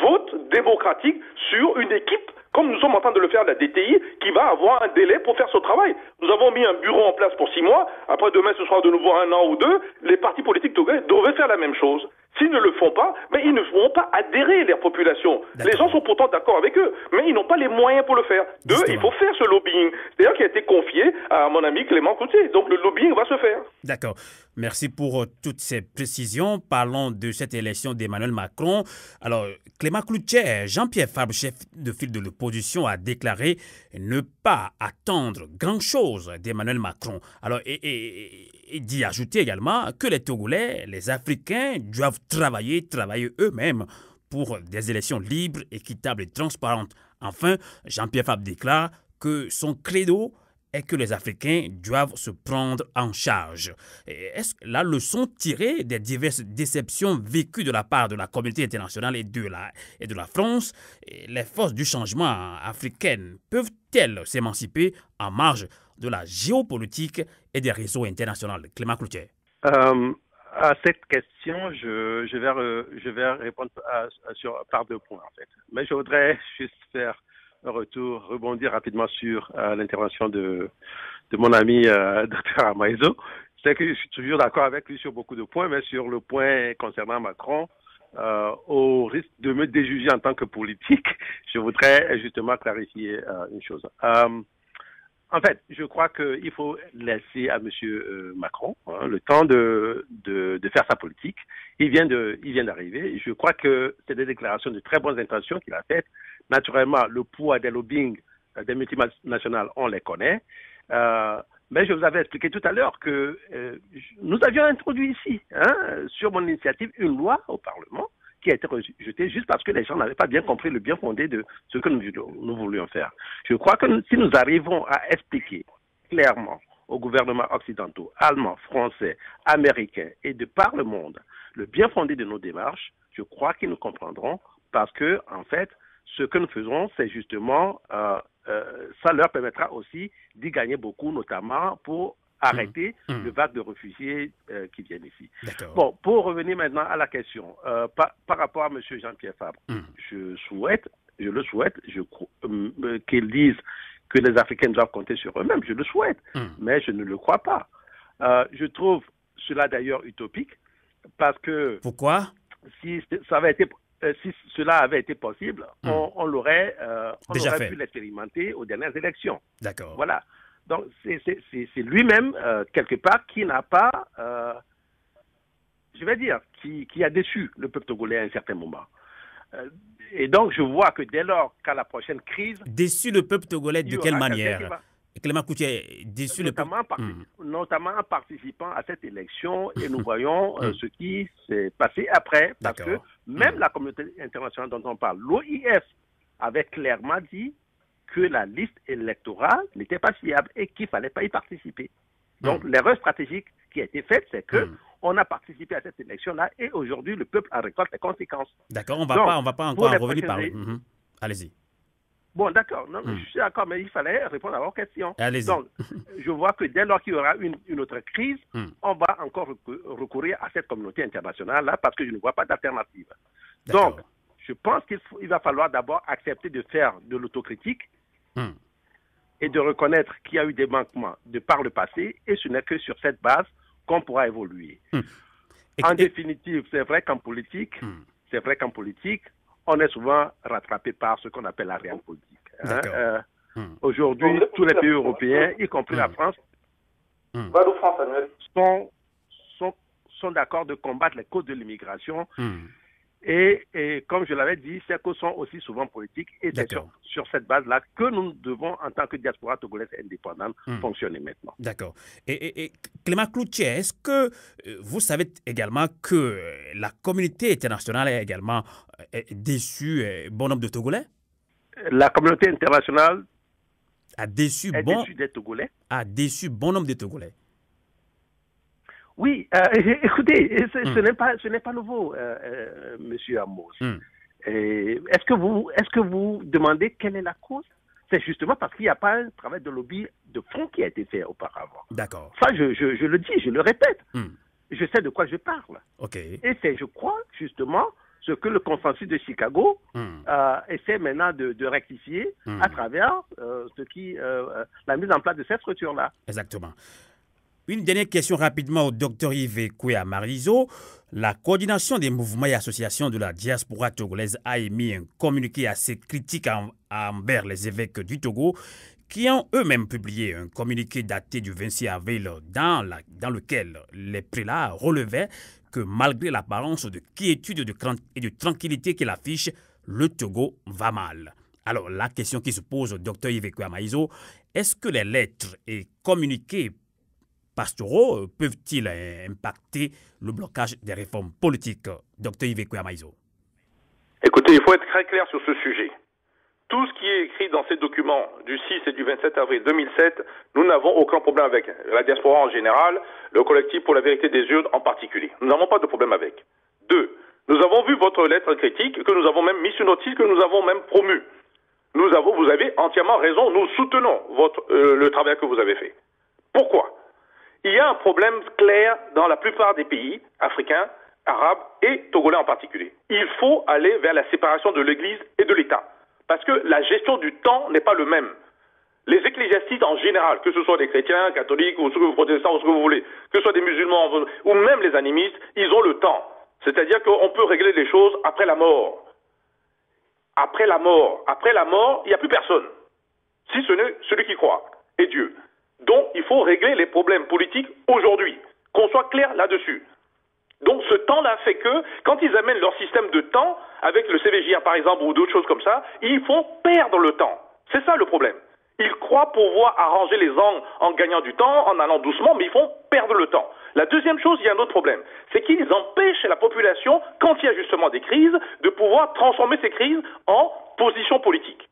vote démocratique sur une équipe, comme nous sommes en train de le faire à la DTI, qui va avoir un délai pour faire ce travail. Nous avons mis un bureau en place pour 6 mois. Après, demain, ce sera de nouveau 1 an ou 2. Les partis politiques togolais devraient faire la même chose. S'ils ne le font pas, mais ils ne feront pas adhérer les populations. Les gens sont pourtant d'accord avec eux, mais ils n'ont pas les moyens pour le faire. Il faut faire ce lobbying. C'est d'ailleurs qui a été confié à mon ami Clément Cloutier. Donc le lobbying va se faire. D'accord. Merci pour toutes ces précisions. Parlons de cette élection d'Emmanuel Macron. Alors, Clément Cloutier, Jean-Pierre Fabre, chef de file de l'opposition, a déclaré ne pas attendre grand-chose d'Emmanuel Macron. Alors, et d'y ajouter également que les Togolais, les Africains doivent travailler eux-mêmes pour des élections libres, équitables et transparentes. Enfin, Jean-Pierre Fabre déclare que son credo est que les Africains doivent se prendre en charge. Est-ce que la leçon tirée des diverses déceptions vécues de la part de la communauté internationale et de la France, les forces du changement africaines peuvent-elles s'émanciper en marge de la géopolitique et des réseaux internationaux? Clément Cloutier. À cette question, je vais répondre par 2 points en fait. Mais je voudrais juste faire rebondir rapidement sur l'intervention de mon ami Dr Amaezo. C'est que je suis toujours d'accord avec lui sur beaucoup de points, mais sur le point concernant Macron, au risque de me déjuger en tant que politique, je voudrais justement clarifier une chose. En fait, je crois qu'il faut laisser à M. Macron le temps de faire sa politique. Il vient d'arriver. Je crois que c'est des déclarations de très bonnes intentions qu'il a faites. Naturellement, le poids des lobbying des multinationales, on les connaît. Mais je vous avais expliqué tout à l'heure que nous avions introduit ici, sur mon initiative, une loi au Parlement qui a été rejetée juste parce que les gens n'avaient pas bien compris le bien fondé de ce que nous voulions faire. Je crois que si nous arrivons à expliquer clairement aux gouvernements occidentaux, allemands, français, américains et de par le monde le bien fondé de nos démarches, je crois qu'ils nous comprendront parce que, en fait, ce que nous faisons, c'est justement, ça leur permettra aussi d'y gagner beaucoup, notamment pour arrêter le vague de réfugiés qui viennent ici. Bon, pour revenir maintenant à la question, par rapport à M. Jean-Pierre Fabre, je souhaite je le souhaite, qu'ils disent que les Africains doivent compter sur eux-mêmes, je le souhaite, mais je ne le crois pas. Je trouve cela d'ailleurs utopique, parce que... Pourquoi? Si cela avait été possible, on l'aurait pu l'expérimenter aux dernières élections. D'accord. Voilà. Donc, c'est lui-même, quelque part, qui n'a pas, je vais dire, qui a déçu le peuple togolais à un certain moment. Et donc, je vois que dès lors qu'à la prochaine crise... Déçu le peuple togolais de quelle manière? Clément Cloutier, déçu notamment en participant à cette élection, et nous voyons ce qui s'est passé après, parce que même la communauté internationale dont on parle, l'OIF, avait clairement dit que la liste électorale n'était pas fiable et qu'il ne fallait pas y participer. Donc l'erreur stratégique qui a été faite, c'est que on a participé à cette élection-là et aujourd'hui le peuple en récolte les conséquences. D'accord, on va pas encore en revenir par là. Allez-y. Bon, d'accord, je suis d'accord, mais il fallait répondre à vos questions. Allez-y. Donc, je vois que dès lors qu'il y aura une autre crise, on va encore recourir à cette communauté internationale-là parce que je ne vois pas d'alternative. Donc, je pense qu'il va falloir d'abord accepter de faire de l'autocritique et de reconnaître qu'il y a eu des manquements de par le passé et ce n'est que sur cette base qu'on pourra évoluer. En définitive, c'est vrai qu'en politique, on est souvent rattrapé par ce qu'on appelle la réelle politique. Aujourd'hui, tous les pays européens, y compris la France, sont d'accord de combattre les causes de l'immigration. Et comme je l'avais dit, ces causes sont aussi souvent politiques. Et c'est sur cette base-là que nous devons, en tant que diaspora togolaise indépendante, fonctionner maintenant. D'accord. Et Clément Cloutier, est-ce que vous savez également que la communauté internationale est également déçue bon nombre de Togolais? La communauté internationale a déçu des Togolais. A déçu bon nombre de Togolais. Oui, écoutez, ce n'est pas nouveau, Monsieur Amos. Est-ce que vous demandez quelle est la cause? C'est justement parce qu'il n'y a pas un travail de lobby de fond qui a été fait auparavant. D'accord. Ça, je le dis, je le répète. Je sais de quoi je parle. Okay. Et c'est, je crois, justement, ce que le consensus de Chicago essaie maintenant de rectifier à travers la mise en place de cette structure-là. Exactement. Une dernière question rapidement au Dr Yves Kouya Marizo. La coordination des mouvements et associations de la diaspora togolaise a émis un communiqué assez critique envers les évêques du Togo qui ont eux-mêmes publié un communiqué daté du 26 avril dans lequel les prélats relevaient que malgré l'apparence de quiétude et de tranquillité qu'il affiche, le Togo va mal. Alors la question qui se pose au Dr Yves Kouya Marizo, est-ce que les lettres et communiqués pastoraux peuvent-ils impacter le blocage des réformes politiques? Dr Yves Kouya Marizo. Écoutez, il faut être très clair sur ce sujet. Tout ce qui est écrit dans ces documents du 6 et du 27 avril 2007, nous n'avons aucun problème avec. La diaspora en général, le collectif pour la vérité des urnes en particulier. Nous n'avons pas de problème avec. 2. Nous avons vu votre lettre critique, que nous avons même mis sur notre site, que nous avons même promu. Vous avez entièrement raison, nous soutenons le travail que vous avez fait. Pourquoi? Il y a un problème clair dans la plupart des pays africains, arabes et togolais en particulier. Il faut aller vers la séparation de l'Église et de l'État. Parce que la gestion du temps n'est pas le même. Les ecclésiastiques en général, que ce soit des chrétiens, catholiques, ou protestants, ou ce que vous voulez, que ce soit des musulmans, ou même les animistes, ils ont le temps. C'est-à-dire qu'on peut régler les choses après la mort. Après la mort, il n'y a plus personne. Si ce n'est celui qui croit, et Dieu. Donc, il faut régler les problèmes politiques aujourd'hui, qu'on soit clair là-dessus. Donc, ce temps-là fait que, quand ils amènent leur système de temps, avec le CVJR par exemple, ou d'autres choses comme ça, ils font perdre le temps. C'est ça le problème. Ils croient pouvoir arranger les angles en gagnant du temps, en allant doucement, mais ils font perdre le temps. La deuxième chose, il y a un autre problème, c'est qu'ils empêchent la population, quand il y a justement des crises, de pouvoir transformer ces crises en position politique.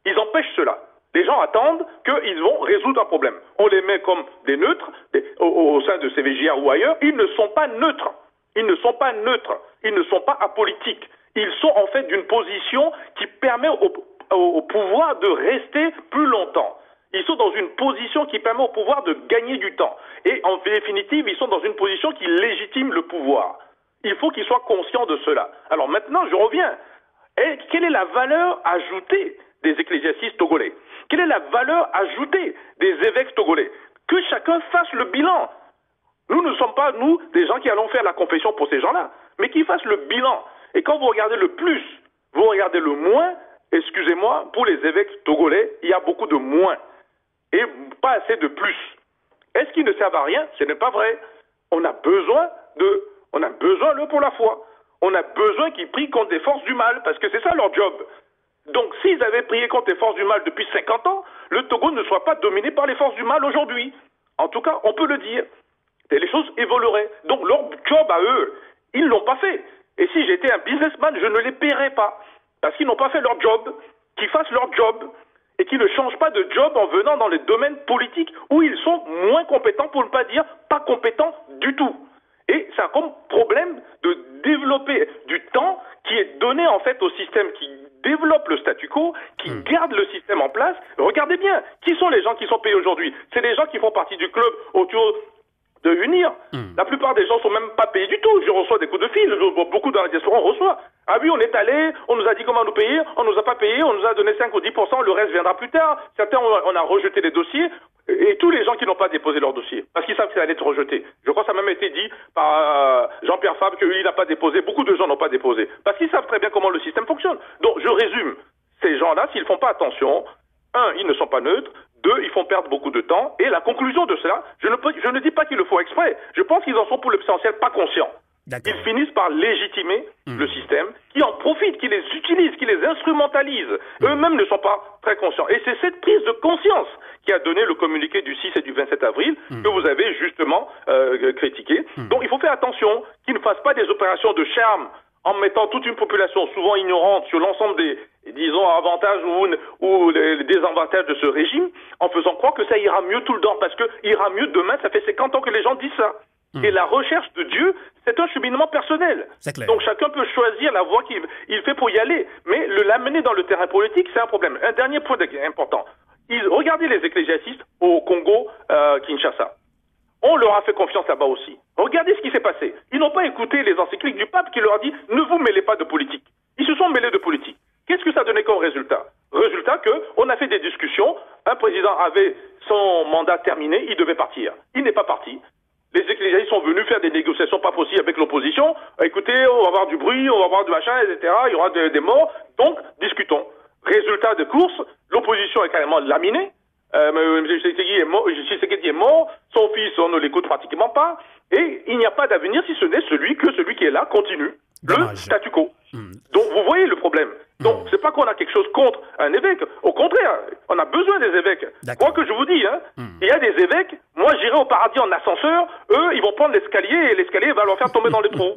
Ils empêchent cela. Les gens attendent qu'ils vont résoudre un problème. On les met comme des neutres au sein de CVJR ou ailleurs. Ils ne sont pas neutres. Ils ne sont pas neutres. Ils ne sont pas apolitiques. Ils sont en fait d'une position qui permet au pouvoir de rester plus longtemps. Ils sont dans une position qui permet au pouvoir de gagner du temps. Et en définitive, ils sont dans une position qui légitime le pouvoir. Il faut qu'ils soient conscients de cela. Alors maintenant, je reviens. Et quelle est la valeur ajoutée des ecclésiastes togolais? Quelle est la valeur ajoutée des évêques togolais? Que chacun fasse le bilan. Nous ne sommes pas, nous, des gens qui allons faire la confession pour ces gens-là, mais qu'ils fassent le bilan. Et quand vous regardez le plus, vous regardez le moins, excusez-moi, pour les évêques togolais, il y a beaucoup de moins et pas assez de plus. Est-ce qu'ils ne servent à rien? Ce n'est pas vrai. On a besoin d'eux pour la foi. On a besoin qu'ils prient contre des forces du mal, parce que c'est ça leur job. Donc s'ils avaient prié contre les forces du mal depuis 50 ans, le Togo ne serait pas dominé par les forces du mal aujourd'hui. En tout cas, on peut le dire. Et les choses évolueraient. Donc leur job à eux, ils ne l'ont pas fait. Et si j'étais un businessman, je ne les paierais pas. Parce qu'ils n'ont pas fait leur job. Qu'ils fassent leur job. Et qu'ils ne changent pas de job en venant dans les domaines politiques où ils sont moins compétents, pour ne pas dire pas compétents du tout. Et c'est un comme problème de développer du temps qui est donné en fait au système qui développe le statu quo, qui garde le système en place. Regardez bien, qui sont les gens qui sont payés aujourd'hui? C'est des gens qui font partie du club autour de Unir. La plupart des gens ne sont même pas payés du tout. Je reçois des coups de fil, beaucoup dans la diaspora, on reçoit. Ah oui, on est allé, on nous a dit comment nous payer, on nous a pas payé, on nous a donné 5 ou 10%, le reste viendra plus tard. Certains, on a rejeté les dossiers, et tous les gens qui n'ont pas déposé leur dossier, parce qu'ils savent que ça allait être rejeté. Je crois que ça a même été dit par Jean-Pierre Fabre qu'il n'a pas déposé, beaucoup de gens n'ont pas déposé, parce qu'ils savent très bien comment le système fonctionne. Donc, je résume, ces gens-là, s'ils font pas attention, un, ils ne sont pas neutres, deux, ils font perdre beaucoup de temps, et la conclusion de cela, je ne dis pas qu'ils le font exprès, je pense qu'ils en sont pour l'essentiel pas conscients. Ils finissent par légitimer le système, qui en profite, qui les utilise, qui les instrumentalise. Eux-mêmes ne sont pas très conscients. Et c'est cette prise de conscience qui a donné le communiqué du 6 et du 27 avril que vous avez justement critiqué. Donc il faut faire attention qu'ils ne fassent pas des opérations de charme en mettant toute une population souvent ignorante sur l'ensemble des, disons, avantages ou les désavantages de ce régime, en faisant croire que ça ira mieux tout le temps, parce que ira mieux demain, ça fait 50 ans que les gens disent ça. Et la recherche de Dieu, c'est un cheminement personnel. Donc chacun peut choisir la voie qu'il fait pour y aller. Mais l'amener dans le terrain politique, c'est un problème. Un dernier point important. Regardez les ecclésiastes au Congo, Kinshasa. On leur a fait confiance là-bas aussi. Regardez ce qui s'est passé. Ils n'ont pas écouté les encycliques du pape qui leur a dit « Ne vous mêlez pas de politique ». Ils se sont mêlés de politique. Qu'est-ce que ça donnait comme résultat? Résultat qu'on a fait des discussions. Un président avait son mandat terminé, il devait partir. Il n'est pas parti. Les ecclésiastes sont venus faire des négociations pas possibles avec l'opposition. Écoutez, on va avoir du bruit, on va avoir du machin, etc. Il y aura des morts. Donc, discutons. Résultat de course, l'opposition est carrément laminée. M. Tshisekedi est mort, son fils, on ne l'écoute pratiquement pas. Et il n'y a pas d'avenir si ce n'est celui qui est là continue. Le statu quo. Donc, vous voyez le problème. Donc, c'est pas qu'on a quelque chose contre un évêque. Au contraire, on a besoin des évêques. Quoi que je vous dis, il y a des évêques, moi j'irai au paradis en ascenseur, eux, ils vont prendre l'escalier et l'escalier va leur faire tomber dans les trous.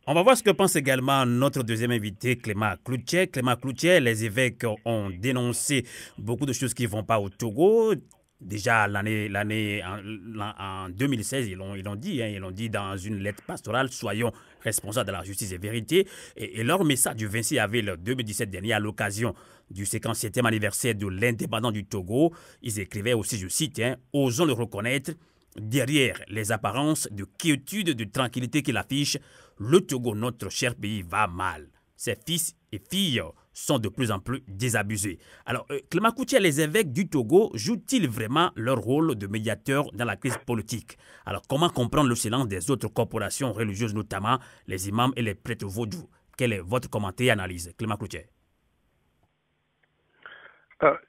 On va voir ce que pense également notre deuxième invité, Clément Cloutier. Clément Cloutier, les évêques ont dénoncé beaucoup de choses qui ne vont pas au Togo. Déjà, en 2016, ils l'ont dit dans une lettre pastorale, soyons responsables de la justice et vérité. Et leur message du 26 avril 2017 dernier, à l'occasion du 57e anniversaire de l'indépendance du Togo, ils écrivaient aussi, je cite, osons le reconnaître, derrière les apparences de quiétude, de tranquillité qu'il affiche, le Togo, notre cher pays, va mal. Ses fils et filles sont de plus en plus désabusés. Alors, Clément Cloutier, les évêques du Togo jouent-ils vraiment leur rôle de médiateur dans la crise politique? Alors, comment comprendre le silence des autres corporations religieuses, notamment les imams et les prêtres vaudous? Quel est votre commentaire et analyse, Clément Cloutier?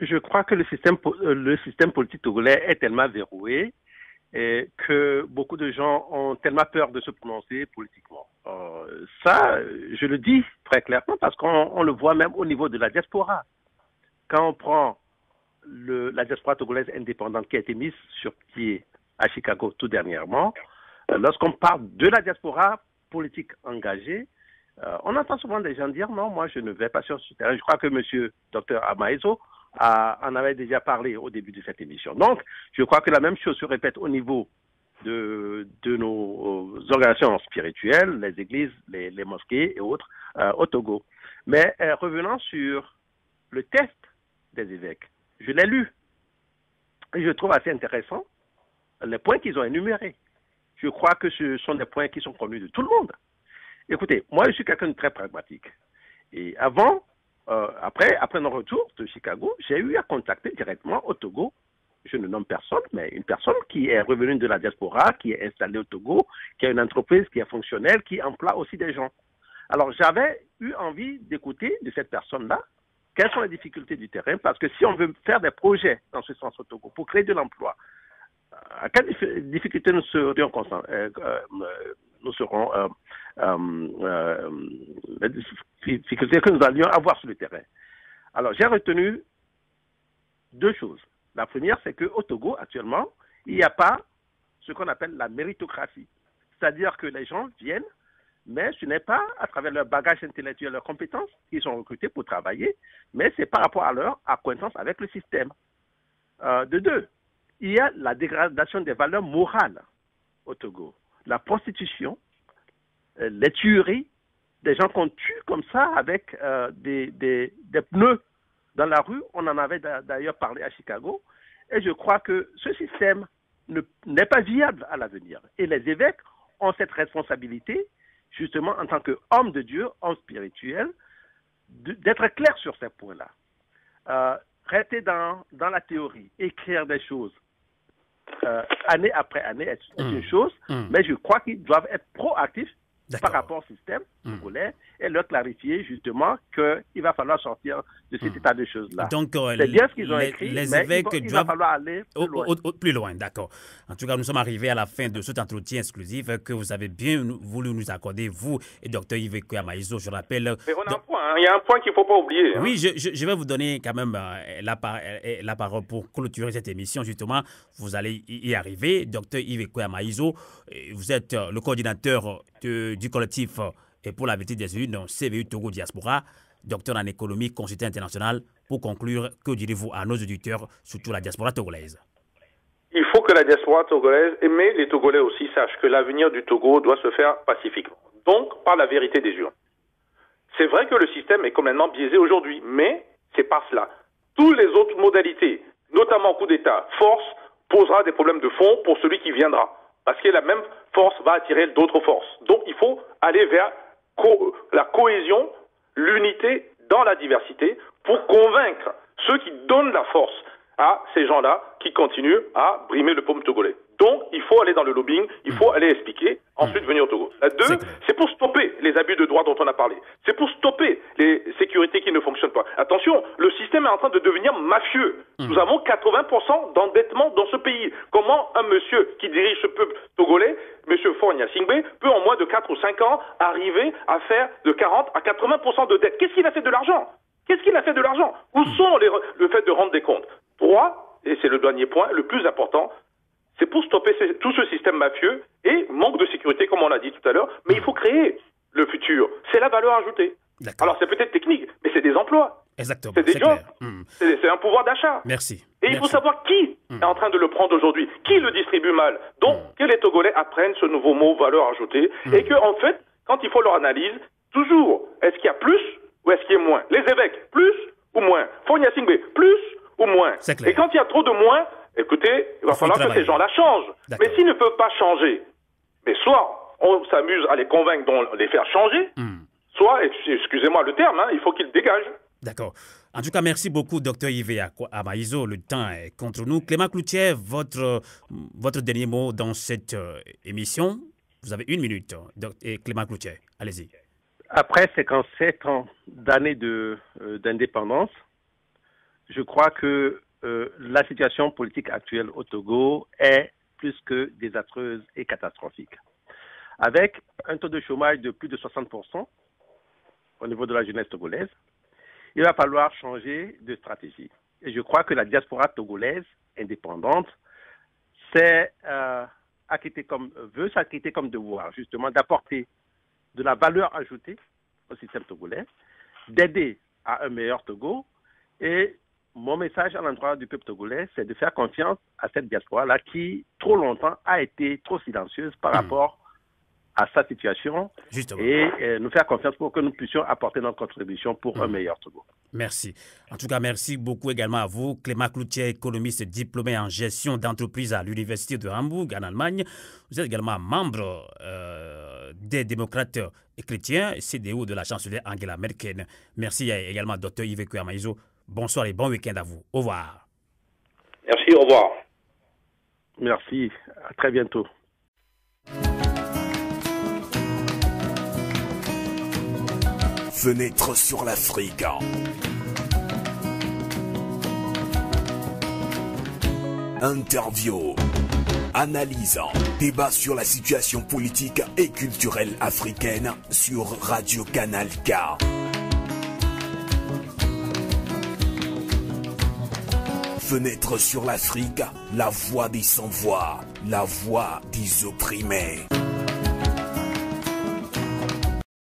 Je crois que le système politique togolais est tellement verrouillé et que beaucoup de gens ont tellement peur de se prononcer politiquement. Ça, je le dis très clairement parce qu'on le voit même au niveau de la diaspora. Quand on prend la diaspora togolaise indépendante qui a été mise sur pied à Chicago tout dernièrement, lorsqu'on parle de la diaspora politique engagée, on entend souvent des gens dire « Non, moi je ne vais pas sur ce terrain ». Je crois que M. Dr Amaezo en avait déjà parlé au début de cette émission. Donc, je crois que la même chose se répète au niveau de nos organisations spirituelles, les églises, les mosquées et autres au Togo. Mais revenant sur le test des évêques, je l'ai lu et je trouve assez intéressant les points qu'ils ont énumérés. Je crois que ce sont des points qui sont connus de tout le monde. Écoutez, moi je suis quelqu'un de très pragmatique Et après notre retour de Chicago, j'ai eu à contacter directement au Togo, je ne nomme personne, mais une personne qui est revenue de la diaspora, qui est installée au Togo, qui a une entreprise qui est fonctionnelle, qui emploie aussi des gens. Alors, j'avais eu envie d'écouter de cette personne-là quelles sont les difficultés du terrain, parce que si on veut faire des projets dans ce sens au Togo pour créer de l'emploi, à quelles difficultés nous serons les difficultés que nous allions avoir sur le terrain. Alors, j'ai retenu deux choses. La première, c'est qu'au Togo, actuellement, il n'y a pas ce qu'on appelle la méritocratie. C'est-à-dire que les gens viennent, mais ce n'est pas à travers leur bagage intellectuel, leurs compétences qu'ils sont recrutés pour travailler, mais c'est par rapport à leur acquaintance avec le système. De deux, il y a la dégradation des valeurs morales au Togo. La prostitution, les tueries, des gens qu'on tue comme ça avec des pneus dans la rue. On en avait d'ailleurs parlé à Chicago. Et je crois que ce système n'est pas viable à l'avenir. Et les évêques ont cette responsabilité, justement, en tant qu'hommes de Dieu, hommes spirituels, d'être clairs sur ces points-là. Rester dans la théorie, écrire des choses, année après année, est une chose, mais je crois qu'ils doivent être proactifs par rapport au système congolais et leur clarifier justement qu'il va falloir sortir de cet état de choses-là. Donc, c'est bien ce qu'ils ont écrit, les mais évêques il va falloir aller plus loin. Plus loin, d'accord. En tout cas, nous sommes arrivés à la fin de cet entretien exclusif que vous avez bien voulu nous accorder, vous et Dr Yves Kouya Maïzo, je rappelle. Mais on a un point, il y a un point qu'il ne faut pas oublier. Oui, je vais vous donner quand même la parole pour clôturer cette émission, justement. Vous allez y arriver. Dr Yves Kouya Maïzo, vous êtes le coordinateur du collectif et pour la vérité des urnes, CVU Togo Diaspora, docteur en économie, consultant international. Pour conclure, que direz-vous à nos auditeurs, surtout la diaspora togolaise? Il faut que la diaspora togolaise, mais les Togolais aussi, sachent que l'avenir du Togo doit se faire pacifiquement. Donc, par la vérité des urnes. C'est vrai que le système est complètement biaisé aujourd'hui, mais c'est pas cela. Toutes les autres modalités, notamment coup d'État, force, posera des problèmes de fond pour celui qui viendra. Parce que la même force va attirer d'autres forces. Donc, il faut aller vers la cohésion, l'unité dans la diversité pour convaincre ceux qui donnent la force à ces gens-là qui continuent à brimer le peuple togolais. Donc, il faut aller dans le lobbying, il faut aller expliquer, ensuite venir au Togo. La deux, c'est pour stopper les abus de droit dont on a parlé. C'est pour stopper les sécurités qui ne fonctionnent pas. Attention, le système est en train de devenir mafieux. Nous avons 80% d'endettement dans ce pays. Comment un monsieur qui dirige ce peuple togolais, monsieur Faure Gnassingbé, peut en moins de 4 ou 5 ans arriver à faire de 40 à 80% de dette? Qu'est-ce qu'il a fait de l'argent? Qu'est-ce qu'il a fait de l'argent? Où sont le fait de rendre des comptes? 3, et c'est le dernier point, le plus important, c'est pour stopper tout ce système mafieux et manque de sécurité, comme on l'a dit tout à l'heure, mais il faut créer le futur. C'est la valeur ajoutée. Alors c'est peut-être technique, mais c'est des emplois. Exactement. C'est des jobs. C'est un pouvoir d'achat. Merci. Et il faut savoir qui est en train de le prendre aujourd'hui, qui le distribue mal. Donc, que les Togolais apprennent ce nouveau mot valeur ajoutée et que, en fait, quand il faut leur analyse, toujours, est-ce qu'il y a plus ou est-ce qu'il y a moins? Les évêques, plus ou moins? Faure Gnassingbé, plus ou moins? Et quand il y a trop de moins, écoutez, il va falloir que ces gens-là changent. Mais s'ils ne peuvent pas changer, mais soit on s'amuse à les convaincre, donc les faire changer, soit, excusez-moi le terme, il faut qu'ils dégagent. D'accord. En tout cas, merci beaucoup, Dr Yves Maïzo. Le temps est contre nous. Clément Cloutier, votre dernier mot dans cette émission. Vous avez 1 minute, Clément Cloutier. Allez-y. Après 57 ans d'années d'indépendance, je crois que la situation politique actuelle au Togo est plus que désastreuse et catastrophique. Avec un taux de chômage de plus de 60% au niveau de la jeunesse togolaise, il va falloir changer de stratégie. Et je crois que la diaspora togolaise indépendante s'est acquittée veut s'acquitter comme devoir, justement, d'apporter de la valeur ajoutée au système togolais, d'aider à un meilleur Togo. Et mon message à l'endroit du peuple togolais, c'est de faire confiance à cette diaspora-là qui, trop longtemps, a été trop silencieuse par rapport à sa situation et nous faire confiance pour que nous puissions apporter notre contribution pour un meilleur Togo. Merci. En tout cas, merci beaucoup également à vous, Clément Cloutier, économiste diplômé en gestion d'entreprise à l'Université de Hambourg, en Allemagne. Vous êtes également membre des démocrates et chrétiens, CDO de la chancelière Angela Merkel. Merci également à Dr Yves Kouya-Maïzo. Bonsoir et bon week-end à vous. Au revoir. Merci, au revoir. Merci, à très bientôt. Fenêtre sur l'Afrique. Interview, analyse, débat sur la situation politique et culturelle africaine sur Radio Canal K. Fenêtre sur l'Afrique, la voix des sans-voix, la voix des opprimés.